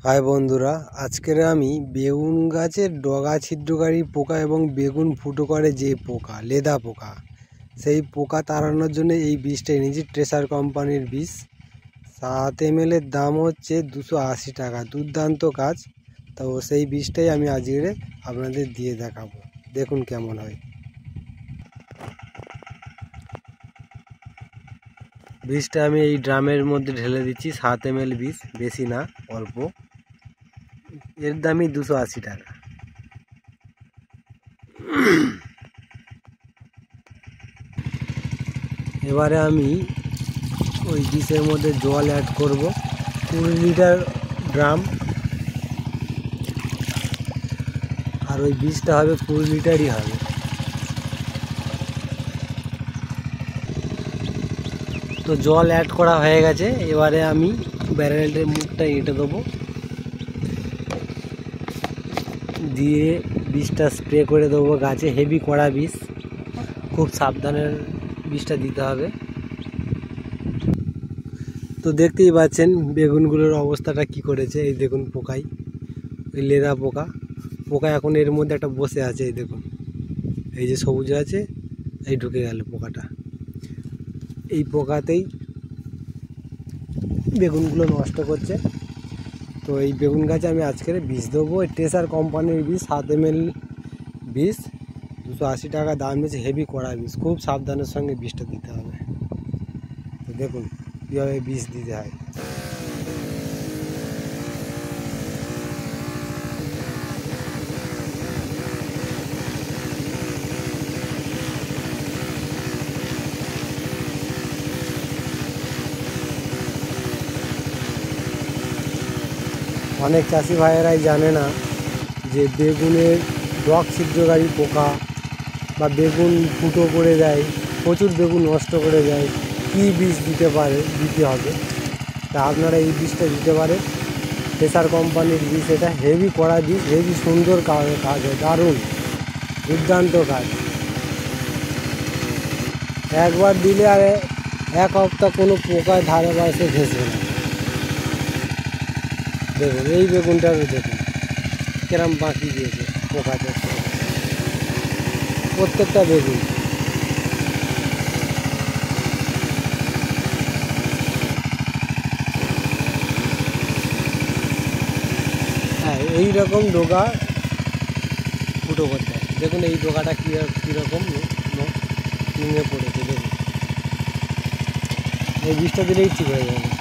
High বন্ধুরা, আজকের আমি বেগুন গাছের ডগা ছিদ্রকারী পোকা এবং বেগুন ফুটো করে যে পোকা লেদা পোকা, সেই পোকা তাড়ানোর জন্য এই বীজটা এনেছি। ট্রেসার কোম্পানির বীজ 7 ml এর দাম হচ্ছে 280 টাকা। দুর্দান্ত কাজ। তো সেই বীজটাই আমি আজকে আপনাদের দিয়ে দেখাবো, দেখুন কেমন হয়। বীজটা আমি এই ড্রামের মধ্যে ঢেলে দিচ্ছি। 7 ml বীজ, বেশি না, অল্প। এর দামই 280 টাকা। এবারে আমি ওই বীজের মধ্যে জল অ্যাড করব, 20 লিটার ড্রাম, আর ওই বীজটা হবে 20 লিটারই হবে। তো জল অ্যাড করা হয়ে গেছে। এবারে আমি ব্যারেলের মুখটা এঁটে দেবো, দিয়ে বীজটা স্প্রে করে দেবো গাছে। হেভি কড়া বীজ, খুব সাবধানের বীজটা দিতে হবে। তো দেখতেই পাচ্ছেন বেগুনগুলোর অবস্থাটা কি করেছে। এই দেখুন পোকাই, ওই লেদা পোকা। পোকা এখন এর মধ্যে একটা বসে আছে, এই দেখুন, এই যে সবুজ আছে, এই ঢুকে গেল পোকাটা। এই পোকাতেই বেগুনগুলো নষ্ট করছে। তো এই বেগুন গাছে আমি আজকের বীজ দেবো, ওই ট্রেসার কোম্পানির বীজ, 7 ml বীজ, 280 টাকা দাম নিয়েছে। হেভি কড়া বীজ, খুব সাবধানের সঙ্গে বীজটা দিতে হবে। তো দেখুন কীভাবে বীজ দিতে হয়। অনেক চাষি ভাইয়েরাই জানে না যে বেগুনের ডগ ছিদ্রকারী পোকা বা বেগুন ফুটো করে দেয়, প্রচুর বেগুন নষ্ট করে দেয়, কী বীজ দিতে হবে। তা আপনারা এই বীজটা দিতে পারেন, ট্রেসার কোম্পানির বীজ। এটা হেভি কড়া বীজ, হেভি সুন্দর কাজ হয়, দারুণ দুর্দান্ত কাজ। একবার দিলে আর 1 সপ্তাহ কোনো পোকায় ধারে বাসে ঘেঁষবে না। দেখুন এই বেগুনটা দেখুন কিরম বাঁকি দিয়েছে পোকাতে, প্রত্যেকটা বেগুন। হ্যাঁ, এইরকম ডোকা ফুটো করতে হয়। দেখুন এই ডোকাটা কীরকম নুয়ে পড়েছে, দেখুন। এই বীজটা দিলেই ঠিক হয়ে যাবে।